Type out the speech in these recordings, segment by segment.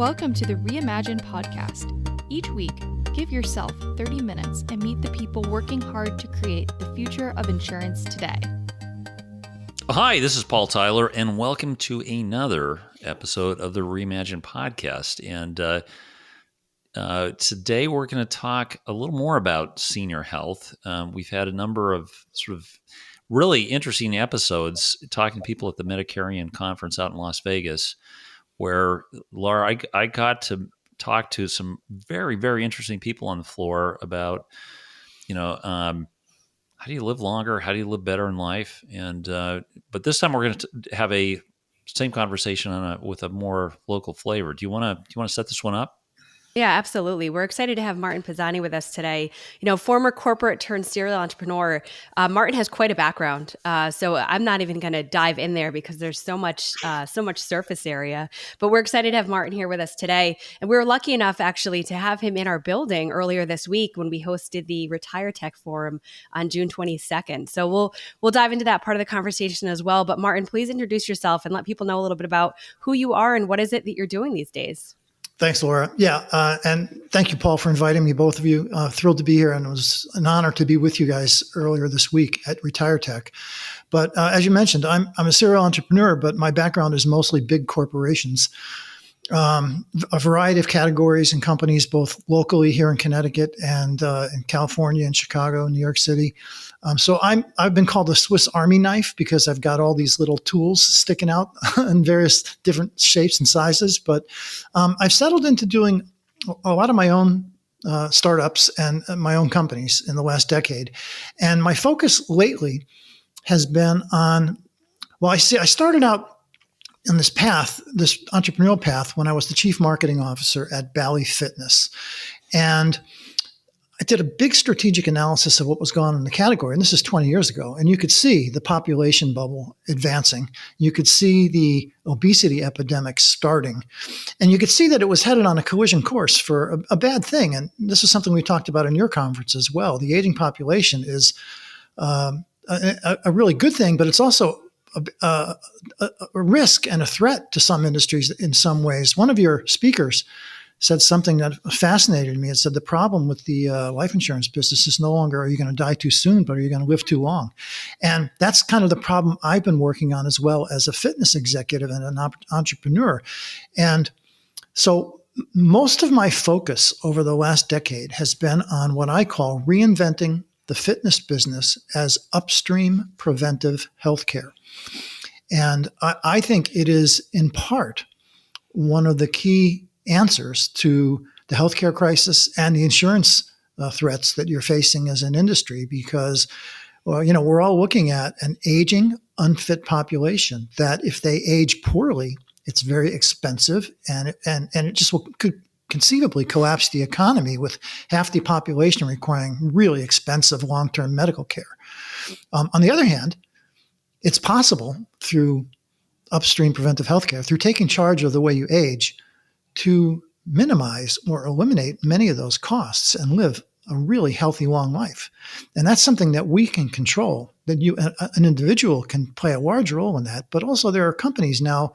Welcome to the Reimagine podcast. Each week, give yourself 30 minutes and meet the people working hard to create the future of insurance today. Hi, this is Paul Tyler, and welcome to another episode of the Reimagine podcast. And today we're going to talk a little more about senior health. We've had a number of sort of really interesting episodes talking to people at the Medicarian conference out in Las Vegas, where, Laura, I got to talk to some very, very interesting people on the floor about, how do you live longer? How do you live better in life? And but this time we're going to have a same conversation with a more local flavor. Do you want to set this one up? Yeah, absolutely. We're excited to have Martin Pazzani with us today. Former corporate turned serial entrepreneur. Martin has quite a background, so I'm not even going to dive in there because there's so much surface area. But we're excited to have Martin here with us today, and we were lucky enough actually to have him in our building earlier this week when we hosted the Retire Tech Forum on June 22nd. So we'll dive into that part of the conversation as well. But Martin, please introduce yourself and let people know a little bit about who you are and what is it that you're doing these days. Thanks, Laura. Yeah, and thank you, Paul, for inviting me, both of you. Thrilled to be here, and it was an honor to be with you guys earlier this week at Retire Tech. But as you mentioned, I'm a serial entrepreneur, but my background is mostly big corporations. A variety of categories and companies, both locally here in Connecticut and in California and Chicago and New York City. So I've been called a Swiss Army knife because I've got all these little tools sticking out in various different shapes and sizes. But I've settled into doing a lot of my own startups and my own companies in the last decade. And my focus lately has been on, I started out in this path, this entrepreneurial path, when I was the chief marketing officer at Bally Fitness. And I did a big strategic analysis of what was going on in the category. And this is 20 years ago. And you could see the population bubble advancing. You could see the obesity epidemic starting. And you could see that it was headed on a collision course for a bad thing. And this is something we talked about in your conference as well. The aging population is a really good thing, but it's also a risk and a threat to some industries in some ways. One of your speakers said something that fascinated me. It said the problem with the life insurance business is no longer are you going to die too soon, but are you going to live too long? And that's kind of the problem I've been working on as well as a fitness executive and an entrepreneur. And so most of my focus over the last decade has been on what I call reinventing the fitness business as upstream preventive healthcare. And I think it is in part one of the key answers to the healthcare crisis and the insurance threats that you're facing as an industry, because, we're all looking at an aging, unfit population that if they age poorly, it's very expensive and it just could conceivably collapse the economy with half the population requiring really expensive long-term medical care. On the other hand, it's possible through upstream preventive healthcare, through taking charge of the way you age, to minimize or eliminate many of those costs and live a really healthy, long life. And that's something that we can control, that an individual can play a large role in that. But also there are companies now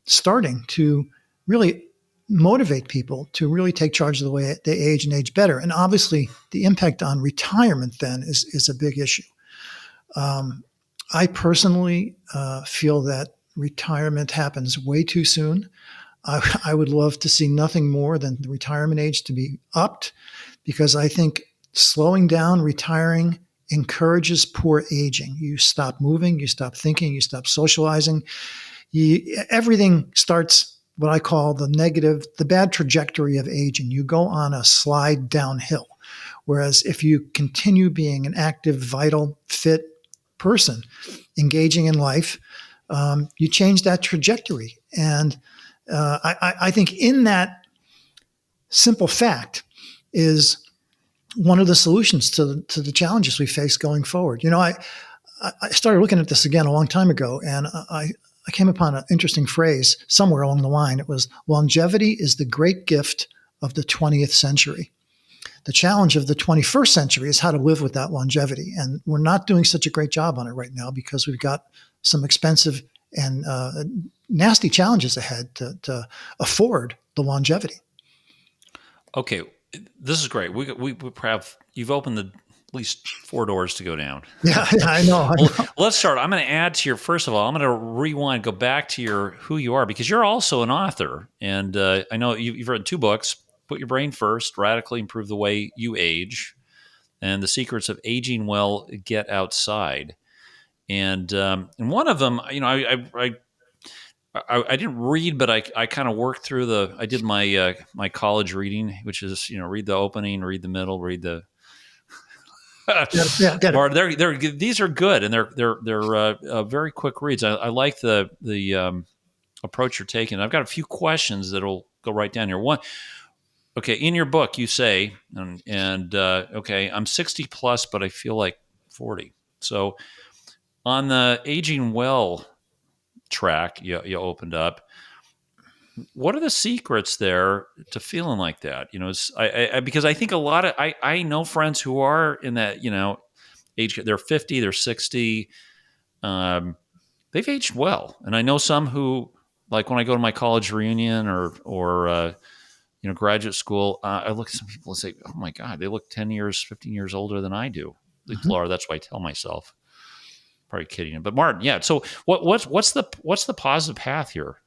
starting to really motivate people to really take charge of the way they age and age better. And obviously the impact on retirement then is a big issue. I personally feel that retirement happens way too soon. I would love to see nothing more than the retirement age to be upped, because I think slowing down retiring encourages poor aging. You stop moving, you stop thinking, you stop socializing. Everything starts what I call the bad trajectory of aging. You go on a slide downhill. Whereas if you continue being an active, vital, fit person, engaging in life, you change that trajectory. And I think in that simple fact is one of the solutions to the challenges we face going forward. I started looking at this again a long time ago, and I came upon an interesting phrase somewhere along the line. It was, longevity is the great gift of the 20th century. The challenge of the 21st century is how to live with that longevity. And we're not doing such a great job on it right now because we've got some expensive and nasty challenges ahead to afford the longevity. Okay, this is great. We have, you've opened at least 4 doors to go down. Yeah, I know. Well, let's start. I'm going to add to your, first of all, I'm going to rewind, go back to your who you are, because you're also an author. And I know you've written 2 books, Put Your Brain First, Radically Improve the Way You Age, and The Secrets of Aging Well, Get Outside. And one of them, I didn't read, but I kind of worked through I did my my college reading, which is, read the opening, read the middle, read the Get or it. these are good, and they're very quick reads. I like the approach you're taking. I've got a few questions that'll go right down here. One, okay, in your book you say, okay, I'm 60 plus, but I feel like 40. So on the aging well track you opened up, what are the secrets there to feeling like that? Because I think a lot of I know friends who are in that age. They're 50, they're 60. They've aged well, and I know some who, like when I go to my college reunion or graduate school, I look at some people and say, "Oh my God, they look 10 years, 15 years older than I do." At least Laura, that's what I tell myself. Probably kidding, but Martin, yeah. So what's the positive path here?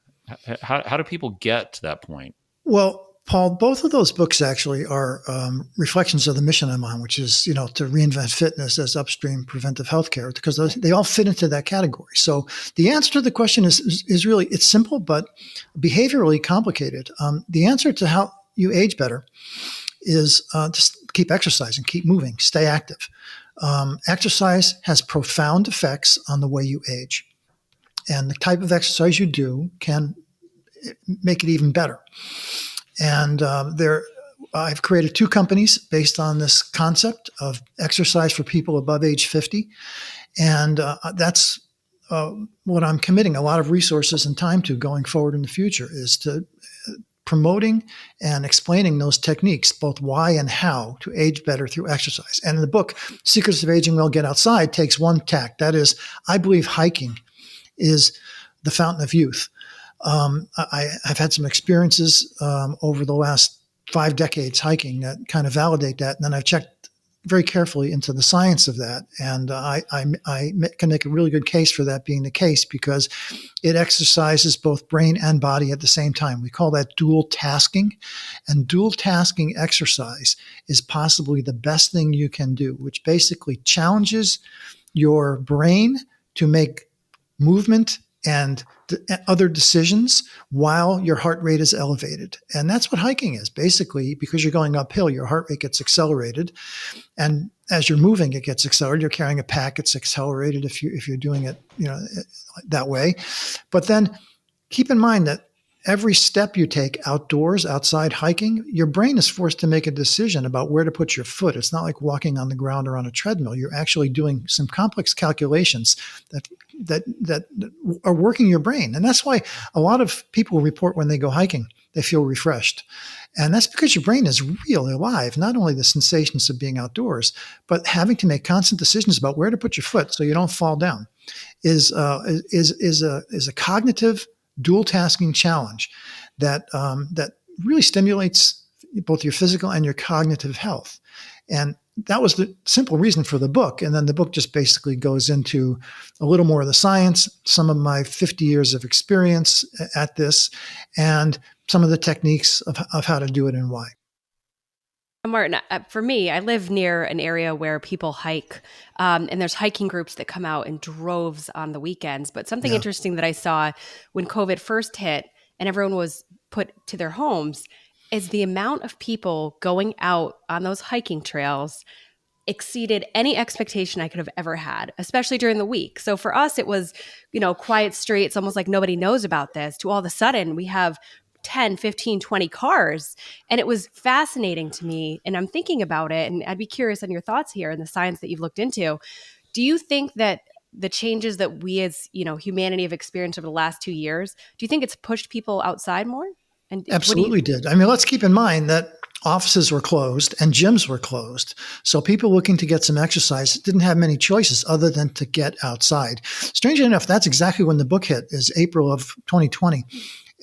How do people get to that point? Well, Paul, both of those books actually are reflections of the mission I'm on, which is, to reinvent fitness as upstream preventive healthcare, because they all fit into that category. So the answer to the question is really, it's simple, but behaviorally complicated. The answer to how you age better is just keep exercising, keep moving, stay active. Exercise has profound effects on the way you age. And the type of exercise you do can make it even better. And I've created 2 companies based on this concept of exercise for people above age 50. And that's what I'm committing a lot of resources and time to going forward in the future, is to promoting and explaining those techniques, both why and how to age better through exercise. And in the book, Secrets of Aging Well, Get Outside, takes one tack. That is, I believe hiking is the fountain of youth. I've had some experiences over the last 5 decades hiking that kind of validate that. And then I've checked very carefully into the science of that. And I can make a really good case for that being the case, because it exercises both brain and body at the same time. We call that dual tasking. And dual tasking exercise is possibly the best thing you can do, which basically challenges your brain to make movement and other decisions while your heart rate is elevated. And that's what hiking is. Basically, because you're going uphill, your heart rate gets accelerated. And as you're moving, it gets accelerated. You're carrying a pack, it's accelerated if you're doing it, that way. But then keep in mind that every step you take outdoors, outside hiking, your brain is forced to make a decision about where to put your foot. It's not like walking on the ground or on a treadmill. You're actually doing some complex calculations that are working your brain. And that's why a lot of people report when they go hiking, they feel refreshed. And that's because your brain is really alive, not only the sensations of being outdoors, but having to make constant decisions about where to put your foot so you don't fall down is a cognitive dual tasking challenge that really stimulates both your physical and your cognitive health. And that was the simple reason for the book. And then the book just basically goes into a little more of the science, some of my 50 years of experience at this, and some of the techniques of how to do it and why. Martin, for me, I live near an area where people hike, and there's hiking groups that come out in droves on the weekends. But something interesting that I saw when COVID first hit and everyone was put to their homes is the amount of people going out on those hiking trails exceeded any expectation I could have ever had, especially during the week. So for us, it was, quiet street. It's almost like nobody knows about this, to all of a sudden we have 10, 15, 20 cars. And it was fascinating to me. And I'm thinking about it. And I'd be curious on your thoughts here and the science that you've looked into. Do you think that the changes that we as, humanity have experienced over the last 2 years, do you think it's pushed people outside more? And absolutely did. I mean, let's keep in mind that offices were closed and gyms were closed. So people looking to get some exercise didn't have many choices other than to get outside. Strangely enough, that's exactly when the book hit, is April of 2020.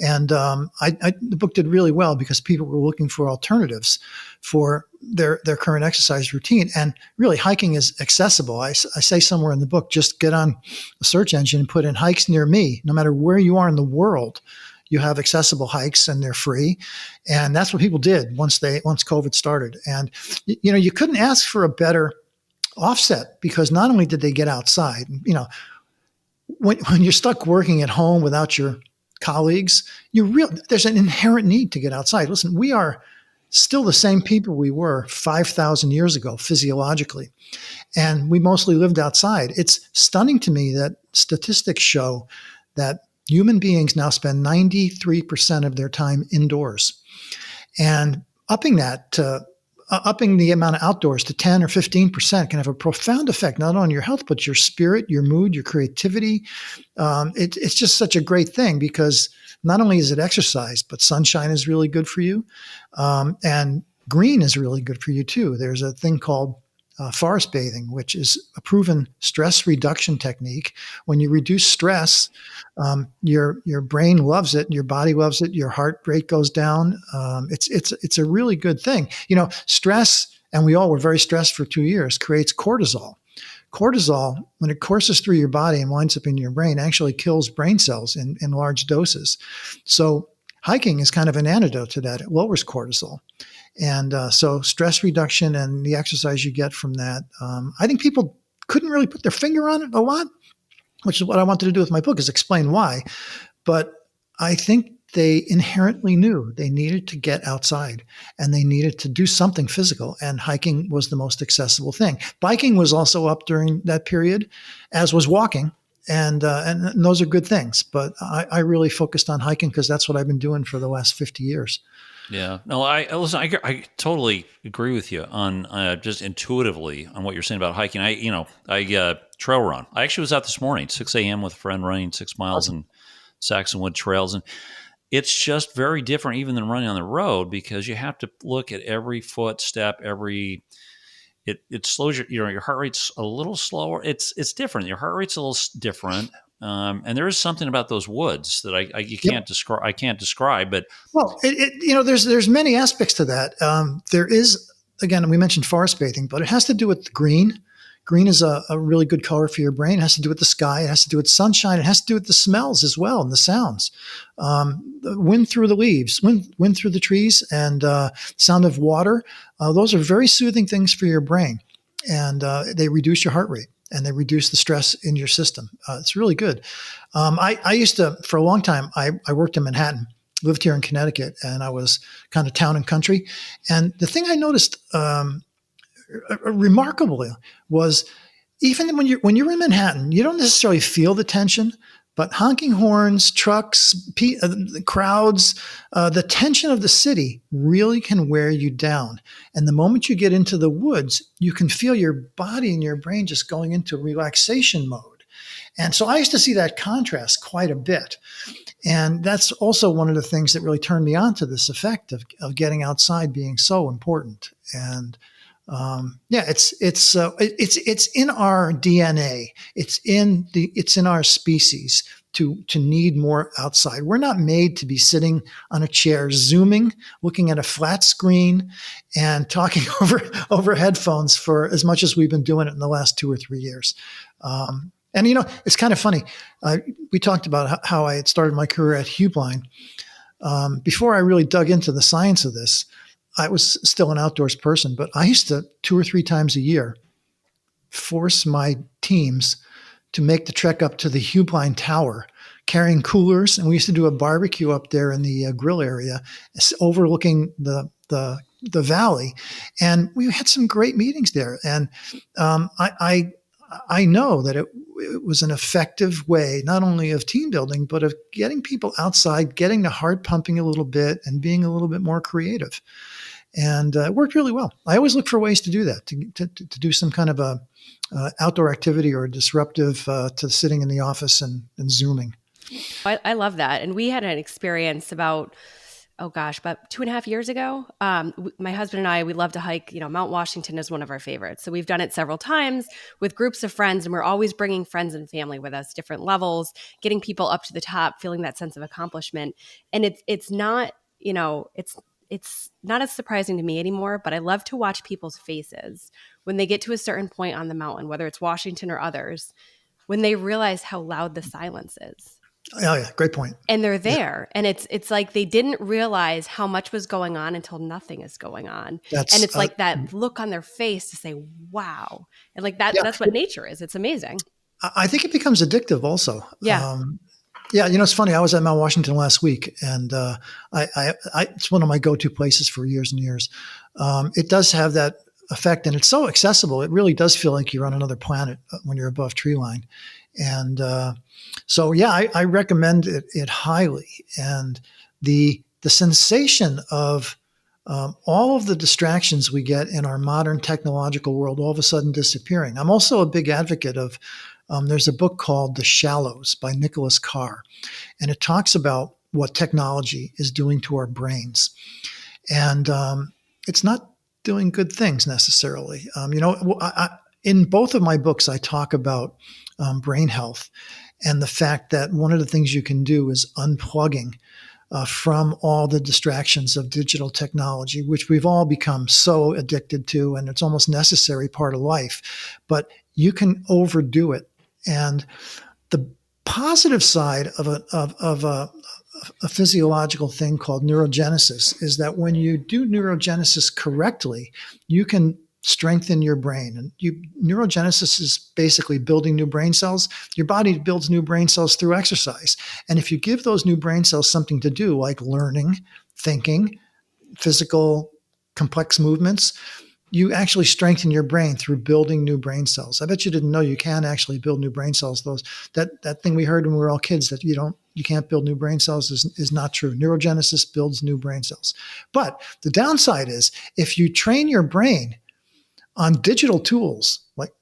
And the book did really well because people were looking for alternatives for their current exercise routine. And really, hiking is accessible. I say somewhere in the book, just get on a search engine and put in hikes near me. No matter where you are in the world, you have accessible hikes and they're free. And that's what people did once COVID started. And, you couldn't ask for a better offset because not only did they get outside, when you're stuck working at home without your colleagues, there's an inherent need to get outside. Listen, we are still the same people we were 5,000 years ago physiologically, and we mostly lived outside. It's stunning to me that statistics show that human beings now spend 93% of their time indoors, and upping the amount of outdoors to 10 or 15% can have a profound effect, not on your health, but your spirit, your mood, your creativity. It's just such a great thing because not only is it exercise, but sunshine is really good for you. And green is really good for you too. There's a thing called forest bathing, which is a proven stress reduction technique. When you reduce stress, your brain loves it, your body loves it, your heart rate goes down. It's a really good thing. Stress, and we all were very stressed for 2 years, creates cortisol. Cortisol, when it courses through your body and winds up in your brain, actually kills brain cells in large doses. So hiking is kind of an antidote to that. It lowers cortisol. And so stress reduction and the exercise you get from that, I think people couldn't really put their finger on it a lot, which is what I wanted to do with my book, is explain why. But I think they inherently knew they needed to get outside and they needed to do something physical, and hiking was the most accessible thing. Biking was also up during that period, as was walking, and those are good things. But I really focused on hiking because that's what I've been doing for the last 50 years. Yeah. No, I totally agree with you on just intuitively on what you're saying about hiking. I trail run. I actually was out this morning, 6 a.m. with a friend running 6 miles in Saxonwood trails. And it's just very different even than running on the road because you have to look at every footstep, it slows your heart rate's a little slower. It's different. Your heart rate's a little different. And there is something about those woods that you can't describe. I can't describe, but there's many aspects to that. There is, again, we mentioned forest bathing, but it has to do with the green. Green is a really good color for your brain. It has to do with the sky. It has to do with sunshine. It has to do with the smells as well and the sounds. The wind through the leaves, wind through the trees, and sound of water. Those are very soothing things for your brain, and they reduce your heart rate and they reduce the stress in your system. It's really good. I used to, for a long time, I worked in Manhattan, lived here in Connecticut, and I was kind of town and country. And the thing I noticed remarkably was even when you're in Manhattan, you don't necessarily feel the tension, but honking horns, trucks, crowds, the tension of the city really can wear you down. And the moment you get into the woods, you can feel your body and your brain just going into relaxation mode. And so I used to see that contrast quite a bit. And that's also one of the things that really turned me on to this effect of getting outside being so important. And it's in our DNA. It's in our species to need more outside. We're not made to be sitting on a chair, zooming, looking at a flat screen, and talking over headphones for as much as we've been doing it in the last 2 or 3 years. And it's kind of funny. We talked about how I had started my career at Hubeline. Before I really dug into the science of this, I was still an outdoors person, but I used to 2 or 3 times a year force my teams to make the trek up to the Hubeline Tower, carrying coolers, and we used to do a barbecue up there in the grill area, overlooking the valley, and we had some great meetings there. And I know that it was an effective way, not only of team building, but of getting people outside, getting the heart pumping a little bit, and being a little bit more creative. And it worked really well. I always look for ways to do that, to do some kind of a outdoor activity or disruptive to sitting in the office and Zooming. I love that. And we had an experience about oh gosh, about 2.5 years ago. My husband and I, we love to hike. Mount Washington is one of our favorites. So we've done it several times with groups of friends, and we're always bringing friends and family with us, different levels, getting people up to the top, feeling that sense of accomplishment. And it's not, it's not as surprising to me anymore, but I love to watch people's faces when they get to a certain point on the mountain, whether it's Washington or others, when they realize how loud the silence is. Oh yeah, great point. And they're there, and it's like they didn't realize how much was going on until nothing is going on. And it's like that look on their face to say, wow. And like that's what nature is. It's amazing. I think it becomes addictive also. Yeah. Yeah, it's funny. I was at Mount Washington last week, and it's one of my go-to places for years and years. It does have that effect, and it's so accessible. It really does feel like you're on another planet when you're above tree line. And so, yeah, I recommend it highly. And the sensation of all of the distractions we get in our modern technological world all of a sudden disappearing. I'm also a big advocate of, there's a book called The Shallows by Nicholas Carr, and it talks about what technology is doing to our brains. And it's not doing good things necessarily. In both of my books, I talk about brain health and the fact that one of the things you can do is unplugging from all the distractions of digital technology, which we've all become so addicted to, and it's almost necessary part of life. But you can overdo it. And the positive side of a physiological thing called neurogenesis is that when you do neurogenesis correctly, you can strengthen your brain. And neurogenesis is basically building new brain cells. Your body builds new brain cells through exercise. And if you give those new brain cells something to do, like learning, thinking, physical, complex movements, you actually strengthen your brain through building new brain cells. I bet you didn't know you can actually build new brain cells. That thing we heard when we were all kids that you can't build new brain cells is not true. Neurogenesis builds new brain cells. But the downside is if you train your brain on digital tools, like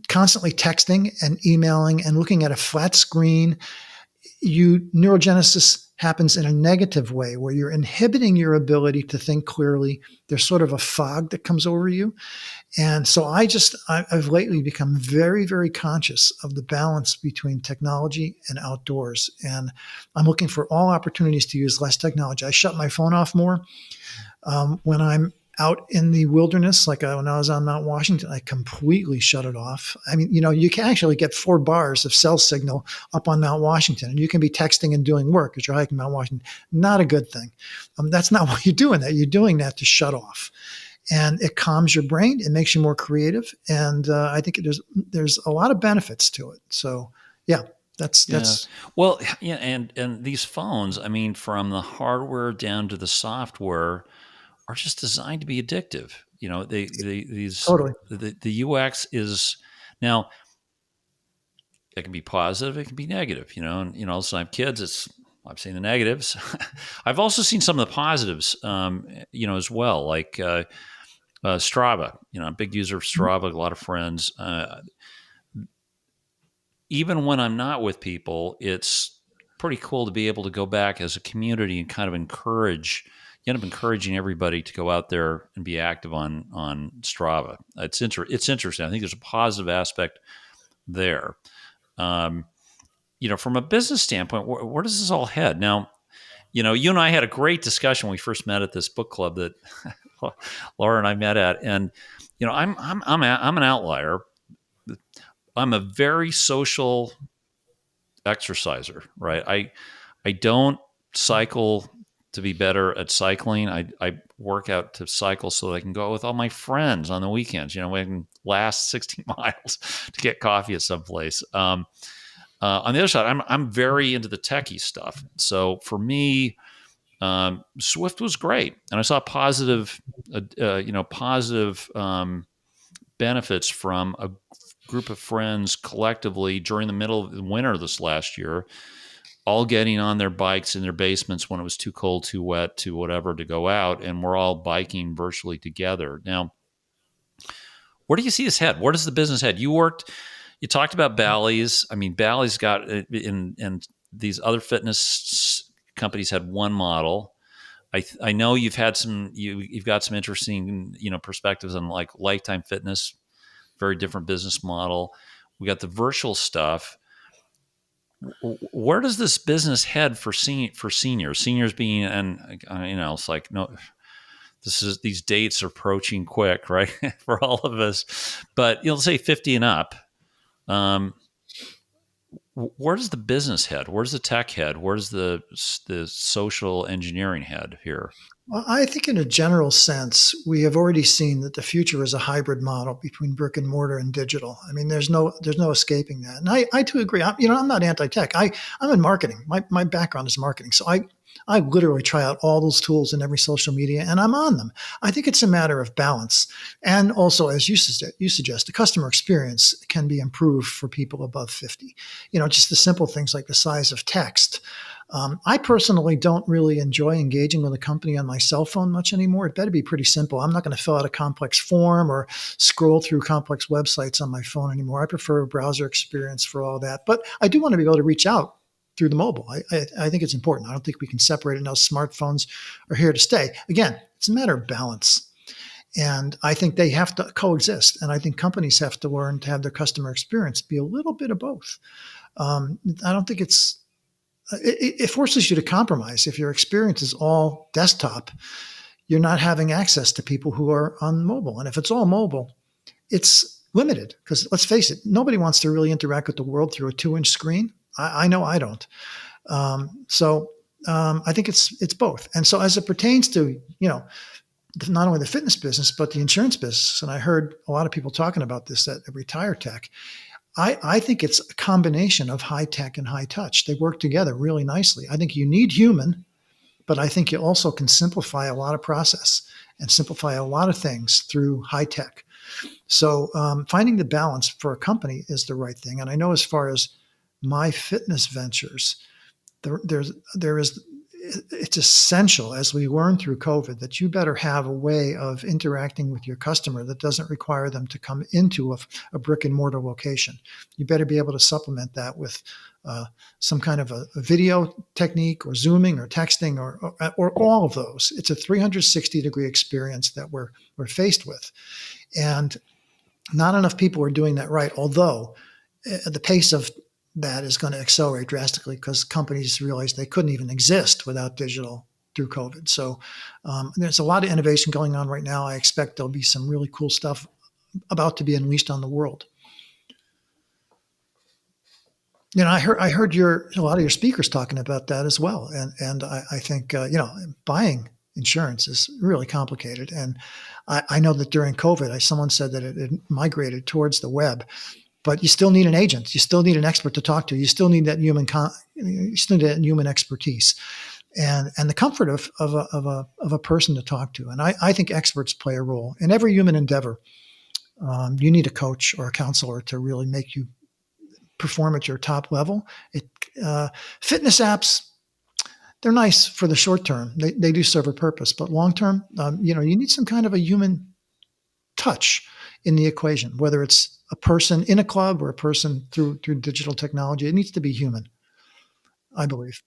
constantly texting and emailing and looking at a flat screen, neurogenesis happens in a negative way where you're inhibiting your ability to think clearly. There's sort of a fog that comes over you. And so I've lately become very, very conscious of the balance between technology and outdoors. And I'm looking for all opportunities to use less technology. I shut my phone off more. When I'm out in the wilderness, like when I was on Mount Washington, I completely shut it off. I mean, you can actually get 4 bars of cell signal up on Mount Washington, and you can be texting and doing work as you're hiking Mount Washington. Not a good thing. That's not why you're doing that. You're doing that to shut off. And it calms your brain. It makes you more creative. And I think there's a lot of benefits to it. So, yeah. That's well, yeah, and these phones, I mean, from the hardware down to the software, are just designed to be addictive. Totally. The UX is now. It can be positive. It can be negative. So I have kids. I've seen the negatives. I've also seen some of the positives. As well, like Strava. I'm a big user of Strava. A lot of friends. Even when I'm not with people, it's pretty cool to be able to go back as a community and kind of you end up encouraging everybody to go out there and be active on Strava. It's interesting. I think there's a positive aspect there. From a business standpoint, where does this all head? Now, you and I had a great discussion when we first met at this book club that Laura and I met at, and I'm an outlier. I'm a very social exerciser, right? I don't cycle to be better at cycling. I work out to cycle so that I can go out with all my friends on the weekends. We can last 60 miles to get coffee at some place. On the other side, I'm very into the techie stuff. So for me, Swift was great, and I saw positive benefits from a group of friends collectively during the middle of the winter this last year, all getting on their bikes in their basements when it was too cold, too wet, to whatever to go out, and we're all biking virtually together. Now, where do you see this head? Where does the business head? You talked about Bally's. I mean, Bally's got, and these other fitness companies had one model. I know you've got some interesting, perspectives on like Lifetime Fitness, very different business model. We got the virtual stuff. Where does this business head for seniors? Seniors being, and it's like, no, these dates are approaching quick, right? For all of us, but say 50 and up. Where does the business head? Where's the tech head? Where's the social engineering head here? Well, I think in a general sense, we have already seen that the future is a hybrid model between brick and mortar and digital. I mean, there's no escaping that. And I too agree. I'm not anti-tech. I'm in marketing. My background is marketing. So I literally try out all those tools in every social media, and I'm on them. I think it's a matter of balance. And also, as you suggest, the customer experience can be improved for people above 50. Just the simple things like the size of text. I personally don't really enjoy engaging with a company on my cell phone much anymore. It better be pretty simple. I'm not going to fill out a complex form or scroll through complex websites on my phone anymore. I prefer a browser experience for all that. But I do want to be able to reach out through the mobile. I think it's important. I don't think we can separate it now. Smartphones are here to stay. Again, it's a matter of balance. And I think they have to coexist. And I think companies have to learn to have their customer experience be a little bit of both. I don't think it forces you to compromise. If your experience is all desktop, you're not having access to people who are on mobile. And if it's all mobile, it's limited because let's face it, nobody wants to really interact with the world through a 2-inch screen. I know I don't. So I think it's both. And so as it pertains to, not only the fitness business, but the insurance business, and I heard a lot of people talking about this at Retire Tech, I think it's a combination of high tech and high touch. They work together really nicely. I think you need human, but I think you also can simplify a lot of process and simplify a lot of things through high tech. So finding the balance for a company is the right thing. And I know as far as my fitness ventures, it's essential as we learn through COVID that you better have a way of interacting with your customer that doesn't require them to come into a brick and mortar location. You better be able to supplement that with some kind of a video technique or Zooming or texting or all of those. It's a 360-degree experience that we're faced with. And not enough people are doing that right, although the pace of that is going to accelerate drastically because companies realized they couldn't even exist without digital through COVID. So there's a lot of innovation going on right now. I expect there'll be some really cool stuff about to be unleashed on the world. I heard a lot of your speakers talking about that as well, and I think buying insurance is really complicated. And I know that during COVID, someone said that it migrated towards the web. But you still need an agent. You still need an expert to talk to. You still need that human expertise, and the comfort of a person to talk to. And I think experts play a role in every human endeavor. You need a coach or a counselor to really make you perform at your top level. Fitness apps, they're nice for the short term. They do serve a purpose, but long term, you need some kind of a human touch in the equation, whether it's a person in a club or a person through digital technology. It needs to be human, I believe.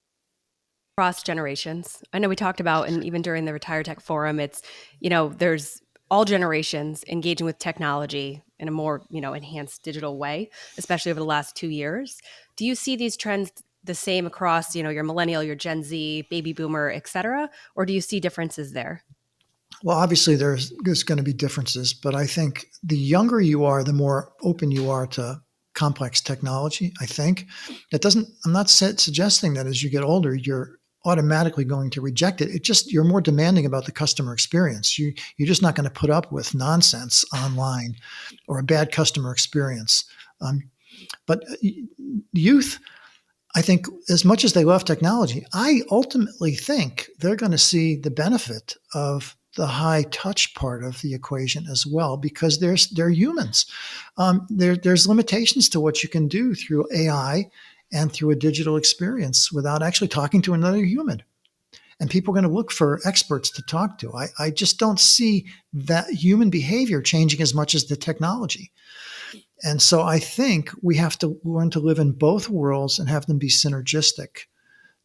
Cross generations. I know we talked about, and even during the Retire Tech Forum, it's, there's all generations engaging with technology in a more, enhanced digital way, especially over the last 2 years. Do you see these trends the same across, your millennial, your Gen Z, baby boomer, et cetera? Or do you see differences there? Well, obviously there's going to be differences, but I think the younger you are, the more open you are to complex technology. I think I'm not suggesting that as you get older, you're automatically going to reject it. You're more demanding about the customer experience. You're just not going to put up with nonsense online or a bad customer experience. But youth, I think as much as they love technology, I ultimately think they're going to see the benefit of the high touch part of the equation as well, because they're humans. There's limitations to what you can do through AI and through a digital experience without actually talking to another human. And people are going to look for experts to talk to. I just don't see that human behavior changing as much as the technology. And so I think we have to learn to live in both worlds and have them be synergistic.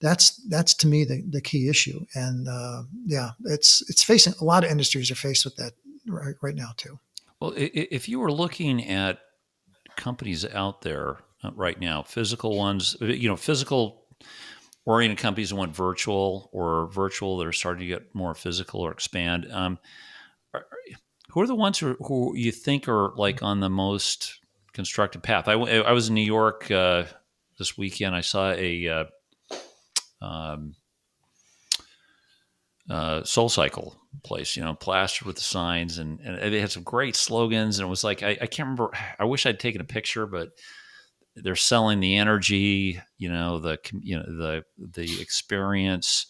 That's to me the key issue. And it's facing, a lot of industries are faced with that right now too. Well, if you were looking at companies out there right now, physical ones, physical oriented companies that went virtual, or virtual that are starting to get more physical or expand. Who are the ones who you think are like on the most constructive path? I was in New York this weekend. I saw a Soul Cycle place, plastered with the signs, and they had some great slogans. And it was like, I can't remember. I wish I'd taken a picture, but they're selling the energy, the experience.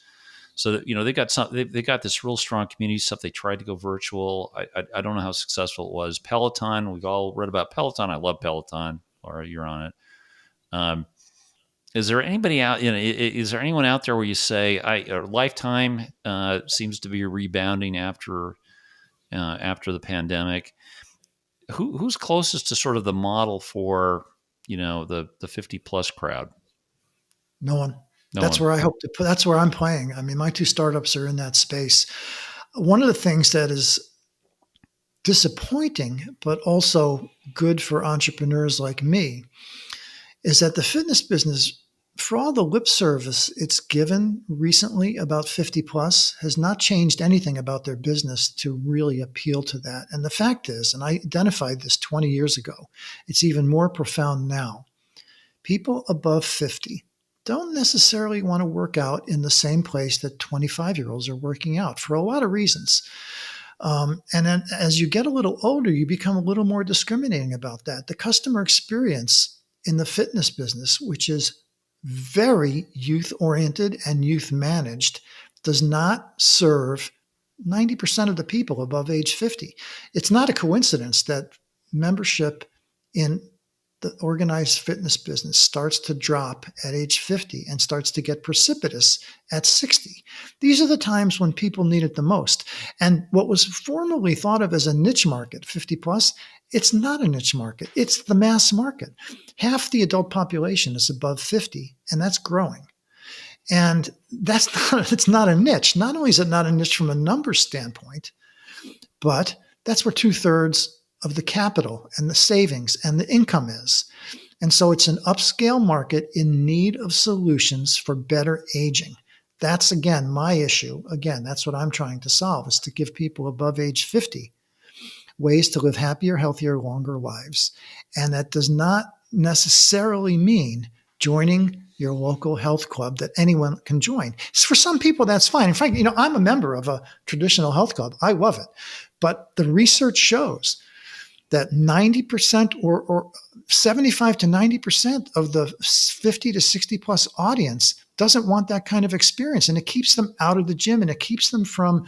So that, they got this real strong community stuff. They tried to go virtual. I don't know how successful it was. Peloton, we've all read about Peloton. I love Peloton. Laura, you're on it. Is there anybody out? Is there anyone out there where you say, Lifetime seems to be rebounding after the pandemic? Who's closest to sort of the model for the 50 plus crowd? No one. That's where I hope to put. That's where I'm playing. I mean, my two startups are in that space. One of the things that is disappointing, but also good for entrepreneurs like me, is that the fitness business, for all the lip service it's given recently about 50 plus, has not changed anything about their business to really appeal to that. And the fact is, and I identified this 20 years ago, it's even more profound now. People above 50 don't necessarily want to work out in the same place that 25-year-olds are working out for a lot of reasons. And then as you get a little older, you become a little more discriminating about that. The customer experience in the fitness business, which is very youth-oriented and youth-managed, does not serve 90% of the people above age 50. It's not a coincidence that membership in the organized fitness business starts to drop at age 50 and starts to get precipitous at 60. These are the times when people need it the most. And what was formerly thought of as a niche market, 50 plus, it's not a niche market. It's the mass market. Half the adult population is above 50, and that's growing. And it's not a niche. Not only is it not a niche from a numbers standpoint, but that's where 2/3 of the capital and the savings and the income is. And so it's an upscale market in need of solutions for better aging. That's, again, my issue. Again, that's what I'm trying to solve, is to give people above age 50 ways to live happier, healthier, longer lives. And that does not necessarily mean joining your local health club that anyone can join. For some people, that's fine. In fact, I'm a member of a traditional health club. I love it. But the research shows that 90% or 75 to 90% of the 50 to 60 plus audience doesn't want that kind of experience. And it keeps them out of the gym, and it keeps them from,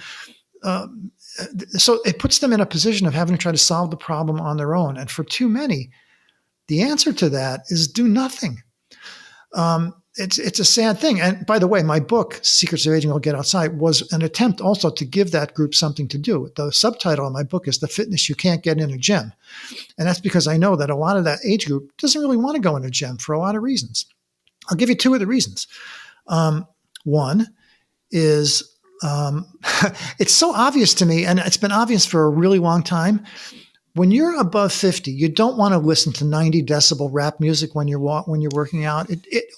so it puts them in a position of having to try to solve the problem on their own. And for too many, the answer to that is do nothing. It's a sad thing. And by the way, my book, Secrets of Aging Will Get Outside, was an attempt also to give that group something to do. The subtitle of my book is The Fitness You Can't Get in a Gym. And that's because I know that a lot of that age group doesn't really want to go in a gym for a lot of reasons. I'll give you two of the reasons. One is it's so obvious to me, and it's been obvious for a really long time. When you're above 50, you don't want to listen to 90 decibel rap music when you're working out.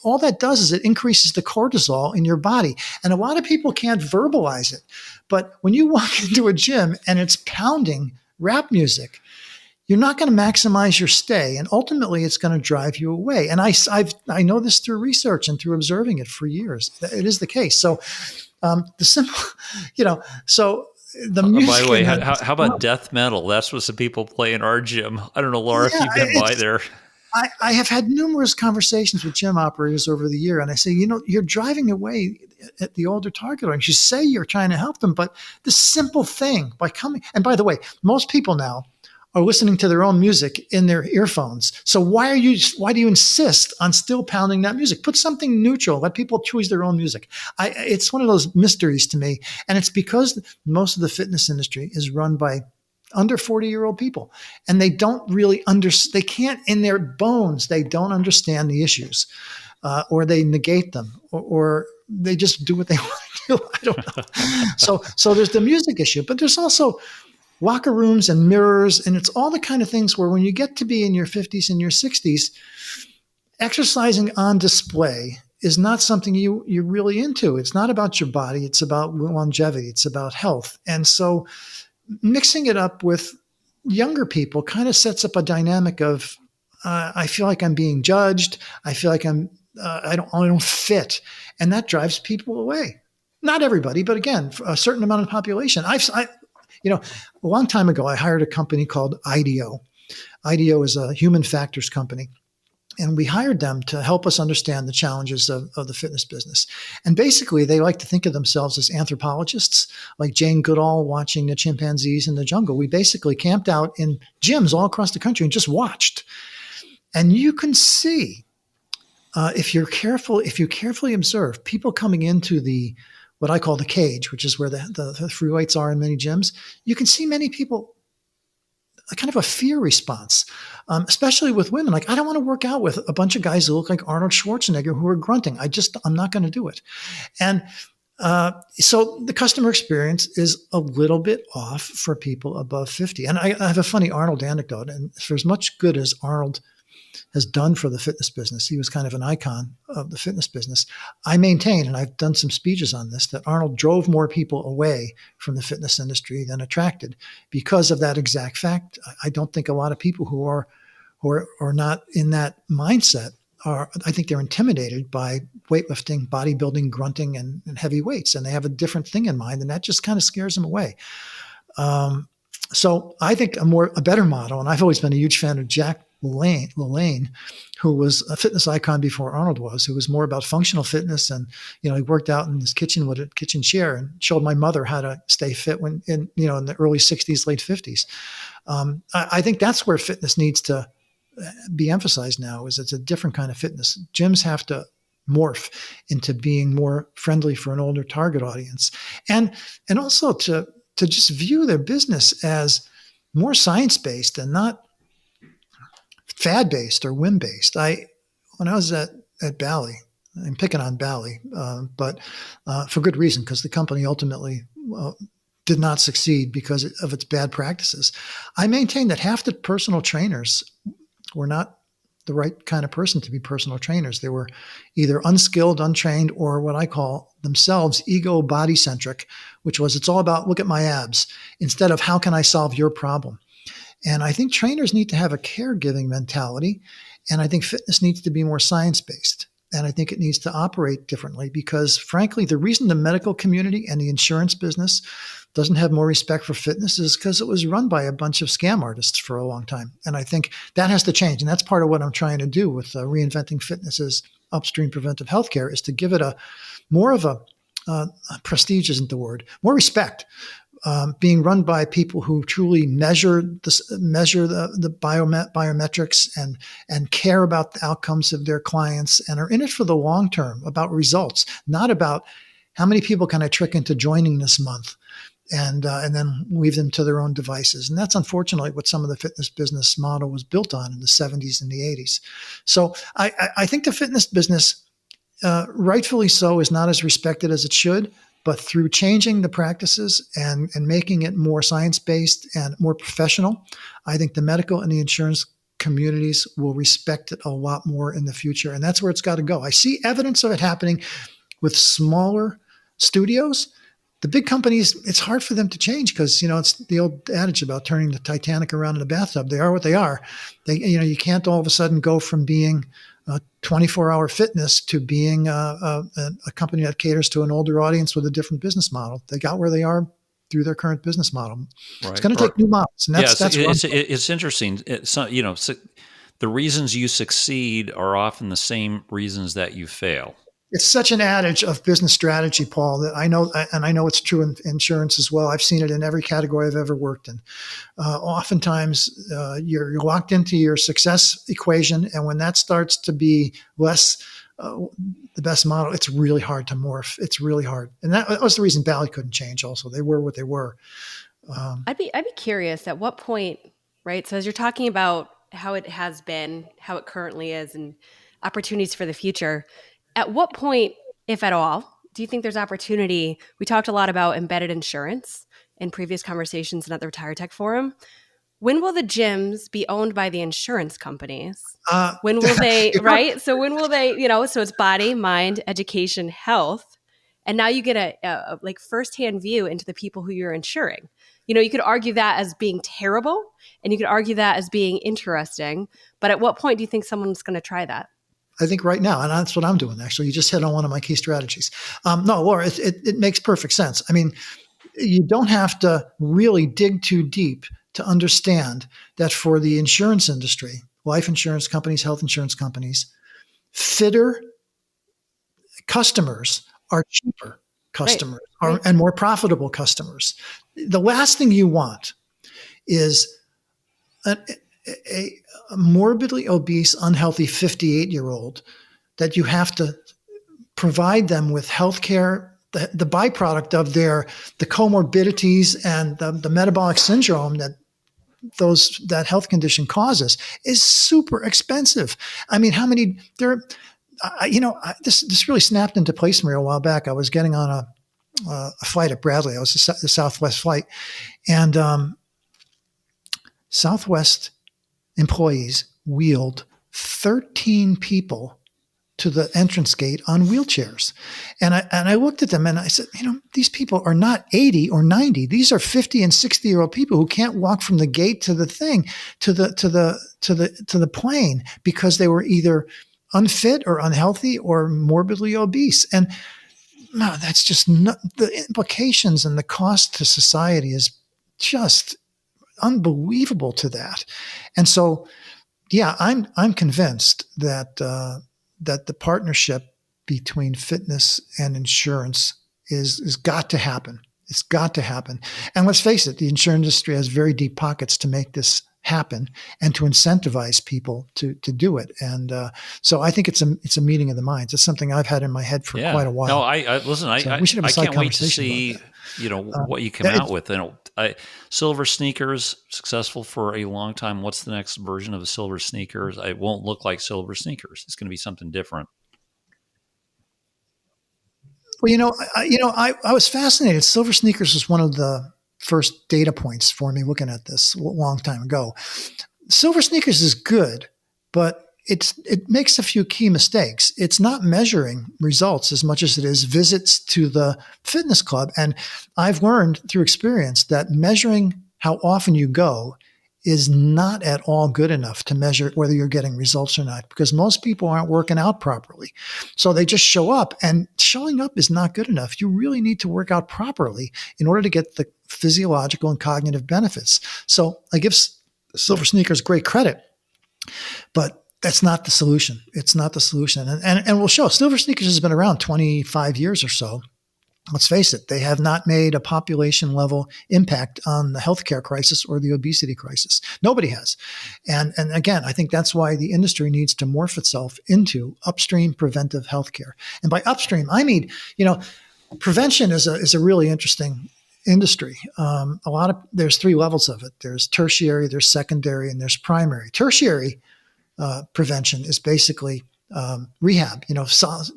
All that does is it increases the cortisol in your body. And a lot of people can't verbalize it. But when you walk into a gym and it's pounding rap music, you're not going to maximize your stay. And ultimately, it's going to drive you away. And I know this through research and through observing it for years. It is the case. So the simple, the music. By the way, how about death metal? That's what some people play in our gym. I don't know, Laura, if you've been by there. I have had numerous conversations with gym operators over the year, and I say, you're driving away at the older target audience. You say you're trying to help them, but the simple thing by coming, and by the way, most people now are listening to their own music in their earphones. So why do you insist on still pounding that music? Put something neutral. Let people choose their own music. It's one of those mysteries to me. And it's because most of the fitness industry is run by under 40-year-old people. And they don't really they can't, in their bones, they don't understand the issues, or they negate them, or they just do what they want to do. I don't know. So there's the music issue, but there's also locker rooms and mirrors, and it's all the kind of things where when you get to be in your 50s and your 60s, exercising on display is not something you're really into. It's not about your body. It's about longevity. It's about health. And so mixing it up with younger people kind of sets up a dynamic of, I feel like I'm being judged. I feel like I don't fit. And that drives people away. Not everybody, but again, for a certain amount of the population. A long time ago, I hired a company called IDEO. IDEO is a human factors company. And we hired them to help us understand the challenges of the fitness business. And basically, they like to think of themselves as anthropologists, like Jane Goodall watching the chimpanzees in the jungle. We basically camped out in gyms all across the country and just watched. And you can see, if you carefully observe people coming into what I call the cage, which is where the free weights are in many gyms, you can see many people kind of a fear response, especially with women. Like, I don't want to work out with a bunch of guys who look like Arnold Schwarzenegger who are grunting. I'm not going to do it. And so the customer experience is a little bit off for people above 50. And I have a funny Arnold anecdote. And for as much good as Arnold has done for the fitness business, he was kind of an icon of the fitness business. I maintain, and I've done some speeches on this, that Arnold drove more people away from the fitness industry than attracted because of that exact fact. I don't think a lot of people who are not in that mindset I think they're intimidated by weightlifting, bodybuilding, grunting, and heavy weights, and they have a different thing in mind, and that just kind of scares them away. So I think a better model, and I've always been a huge fan of Jack LaLanne, who was a fitness icon before Arnold was, who was more about functional fitness. And, he worked out in his kitchen with a kitchen chair and showed my mother how to stay fit in the early 60s, late 50s. I think that's where fitness needs to be emphasized now, is it's a different kind of fitness. Gyms have to morph into being more friendly for an older target audience. And also to just view their business as more science-based and not fad-based or whim-based. When I was at Bally, I'm picking on Bally, but for good reason, because the company ultimately did not succeed because of its bad practices. I maintain that half the personal trainers were not the right kind of person to be personal trainers. They were either unskilled, untrained, or what I call themselves ego body-centric, which was, it's all about, look at my abs, instead of how can I solve your problem. And I think trainers need to have a caregiving mentality. And I think fitness needs to be more science-based. And I think it needs to operate differently because, frankly, the reason the medical community and the insurance business doesn't have more respect for fitness is because it was run by a bunch of scam artists for a long time. And I think that has to change. And that's part of what I'm trying to do with Reinventing Fitness's upstream preventive healthcare, is to give it more of a prestige isn't the word, more respect. Being run by people who truly measure the biometrics and care about the outcomes of their clients and are in it for the long term, about results, not about how many people can I trick into joining this month and then leave them to their own devices. And that's unfortunately what some of the fitness business model was built on in the 70s and the 80s. So I think the fitness business, rightfully so, is not as respected as it should. But through changing the practices and making it more science-based and more professional, I think the medical and the insurance communities will respect it a lot more in the future. And that's where it's got to go. I see evidence of it happening with smaller studios. The big companies, it's hard for them to change because, it's the old adage about turning the Titanic around in a bathtub. They are what they are. You can't all of a sudden go from being 24-hour fitness to being a company that caters to an older audience with a different business model. They got where they are through their current business model. Right. It's going to take new models, and it's interesting. The reasons you succeed are often the same reasons that you fail. It's such an adage of business strategy, Paul, that I know, and I know it's true in insurance as well. I've seen it in every category I've ever worked in. Oftentimes, you're locked into your success equation, and when that starts to be less the best model, it's really hard to morph. It's really hard, and that was the reason Bally couldn't change. Also, they were what they were. I'd be curious at what point, right? So as you're talking about how it has been, how it currently is, and opportunities for the future. At what point, if at all, do you think there's opportunity? We talked a lot about embedded insurance in previous conversations and at the Retire Tech Forum. When will the gyms be owned by the insurance companies? When will they, right? So when will they, so it's body, mind, education, health. And now you get a like firsthand view into the people who you're insuring. You could argue that as being terrible, and you could argue that as being interesting. But at what point do you think someone's going to try that? I think right now, and that's what I'm doing, actually. You just hit on one of my key strategies. No, Laura, it makes perfect sense. I mean, you don't have to really dig too deep to understand that for the insurance industry, life insurance companies, health insurance companies, fitter customers are cheaper customers right. And more profitable customers. The last thing you want is a morbidly obese, unhealthy 58-year-old that you have to provide them with health care, the byproduct of the comorbidities and the metabolic syndrome that health condition causes is super expensive. I mean, this really snapped into place for me a while back. I was getting on a flight at Bradley. I was the Southwest flight, and Southwest employees wheeled 13 people to the entrance gate on wheelchairs. And I looked at them and I said, these people are not 80 or 90. These are 50 and 60-year-old people who can't walk from the gate to the thing, to the plane, because they were either unfit or unhealthy or morbidly obese. And no, that's just not, the implications and the cost to society is just unbelievable to that. And so, yeah, I'm convinced that the partnership between fitness and insurance is got to happen. It's got to happen. And let's face it, the insurance industry has very deep pockets to make this happen and to incentivize people to do it. And so I think it's a meeting of the minds. It's something I've had in my head for quite a while. No, I listen. So we should have a can't wait to see what you come out with. And silver sneakers, successful for a long time. What's the next version of the silver sneakers? It won't look like silver sneakers. It's going to be something different. Well, I was fascinated. Silver sneakers was one of the first data points for me looking at this a long time ago. Silver sneakers is good, but it makes a few key mistakes. It's not measuring results as much as it is visits to the fitness club. And I've learned through experience that measuring how often you go is not at all good enough to measure whether you're getting results or not, because most people aren't working out properly. So they just show up, and showing up is not good enough. You really need to work out properly in order to get the physiological and cognitive benefits. So I give silver sneakers great credit, but that's not the solution. It's not the solution. And we'll show silver sneakers has been around 25 years or so. Let's face it, they have not made a population level impact on the healthcare crisis or the obesity crisis. Nobody has. And again, I think that's why the industry needs to morph itself into upstream preventive healthcare. And by upstream, I mean, prevention is a really interesting industry. There's three levels of it. There's tertiary, there's secondary, and there's primary. Tertiary prevention is basically rehab,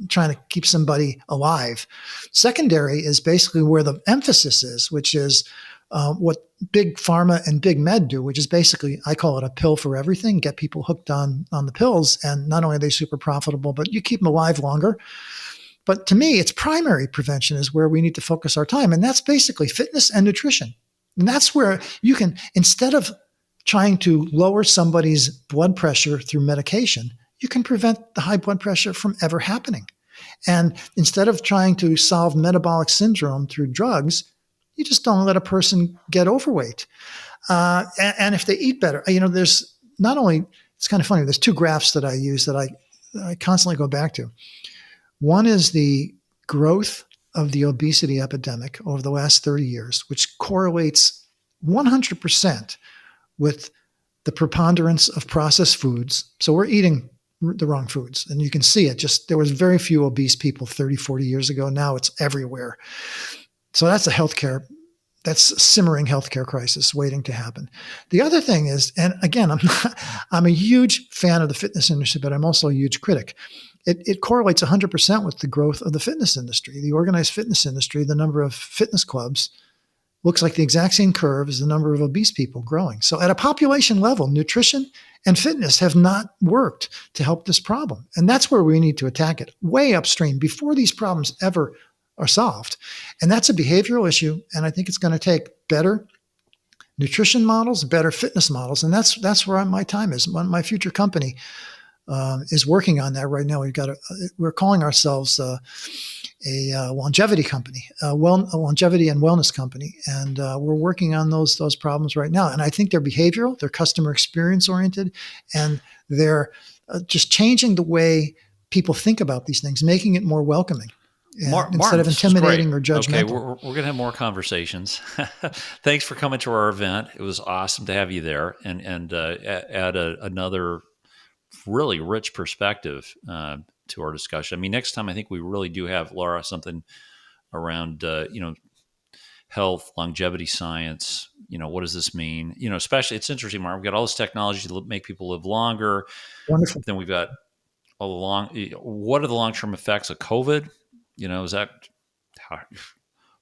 trying to keep somebody alive. Secondary is basically where the emphasis is, which is what big pharma and big med do, which is basically, I call it a pill for everything, get people hooked on the pills. And not only are they super profitable, but you keep them alive longer. But to me, it's primary prevention is where we need to focus our time. And that's basically fitness and nutrition. And that's where you can, instead of trying to lower somebody's blood pressure through medication, you can prevent the high blood pressure from ever happening. And instead of trying to solve metabolic syndrome through drugs, you just don't let a person get overweight. And if they eat better, there's not only, it's kind of funny, there's two graphs that I use that I constantly go back to. One is the growth of the obesity epidemic over the last 30 years, which correlates 100% with the preponderance of processed foods. So we're eating the wrong foods. And you can see it. There was very few obese people 30, 40 years ago. Now it's everywhere. So that's that's a simmering healthcare crisis waiting to happen. The other thing is, and again, I'm a huge fan of the fitness industry, but I'm also a huge critic. it correlates 100% with the growth of the fitness industry, the organized fitness industry. The number of fitness clubs looks like the exact same curve as the number of obese people growing. So at a population level, nutrition and fitness have not worked to help this problem. And that's where we need to attack it, way upstream, before these problems ever are solved. And that's a behavioral issue. And I think it's going to take better nutrition models, better fitness models. And that's where my time is. My future company is working on that right now. We're calling ourselves a longevity company, a longevity and wellness company, and we're working on those problems right now. And I think they're behavioral, they're customer experience oriented, and they're just changing the way people think about these things, making it more welcoming. Instead of intimidating or judgmental. Okay, we're going to have more conversations. Thanks for coming to our event. It was awesome to have you there and add another really rich perspective to our discussion. I mean, next time I think we really do have, Laura, something around health, longevity science. What does this mean? Especially it's interesting, Mark. We've got all this technology to make people live longer. Wonderful. Then we've got what are the long-term effects of COVID? Is that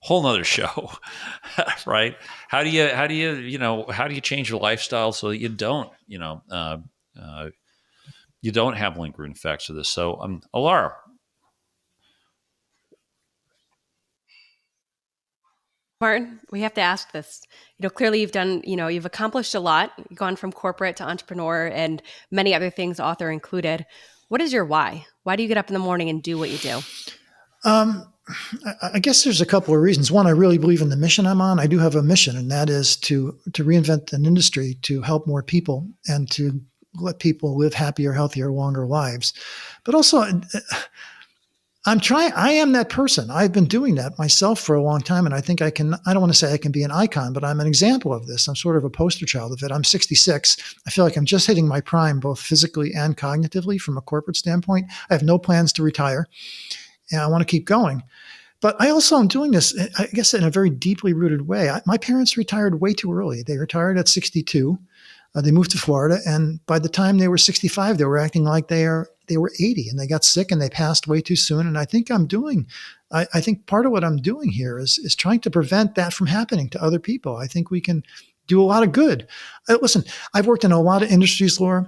whole nother show, right? How do you change your lifestyle so that you don't have lingering effects of this? So, Alara. Martin, we have to ask this. Clearly you've accomplished a lot. You've gone from corporate to entrepreneur and many other things, author included. What is your why? Why do you get up in the morning and do what you do? I guess there's a couple of reasons. One, I really believe in the mission I'm on. I do have a mission, and that is to reinvent an industry to help more people and to let people live happier, healthier, longer lives. But also, I am that person. I've been doing that myself for a long time, and I think I don't want to say I can be an icon, but I'm an example of this. I'm sort of a poster child of it. I'm 66. I feel like I'm just hitting my prime, both physically and cognitively from a corporate standpoint. I have no plans to retire, and I want to keep going. But I also am doing this, I guess, in a very deeply rooted way. My parents retired way too early. They retired at 62. They moved to Florida, and by the time they were 65, they were acting like they were 80, and they got sick and they passed way too soon. And I think I think part of what I'm doing here is trying to prevent that from happening to other people. I think we can do a lot of good. Listen, I've worked in a lot of industries, Laura.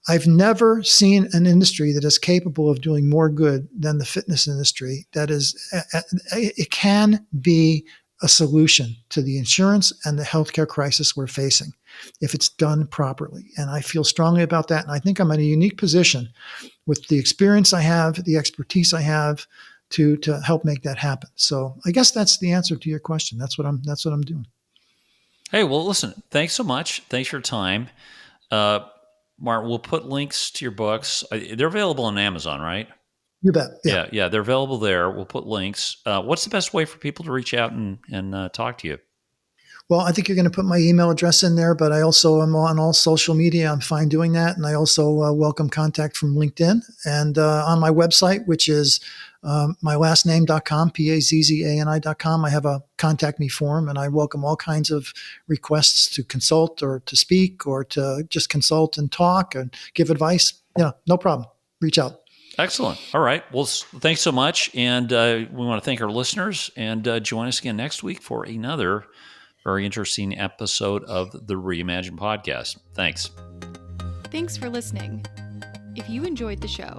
I've never seen an industry that is capable of doing more good than the fitness industry. It can be a solution to the insurance and the healthcare crisis we're facing if it's done properly. And I feel strongly about that. And I think I'm in a unique position with the experience I have, the expertise I have to help make that happen. So I guess that's the answer to your question. That's what I'm doing. Hey, well, listen, thanks so much. Thanks for your time. Martin, we'll put links to your books. They're available on Amazon, right? You bet. Yeah, they're available there. We'll put links. What's the best way for people to reach out and talk to you? Well, I think you're going to put my email address in there, but I also am on all social media. I'm fine doing that. And I also welcome contact from LinkedIn and on my website, which is mylastname.com, PAZZANI.com. I have a contact me form, and I welcome all kinds of requests to consult or to speak or to just consult and talk and give advice. No problem. Reach out. Excellent. All right. Well, thanks so much. And we want to thank our listeners, and join us again next week for another very interesting episode of the Reimagine podcast. Thanks. Thanks for listening. If you enjoyed the show,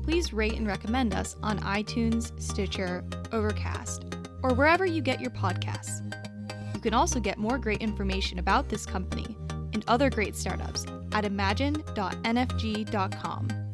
please rate and recommend us on iTunes, Stitcher, Overcast, or wherever you get your podcasts. You can also get more great information about this company and other great startups at imagine.nfg.com.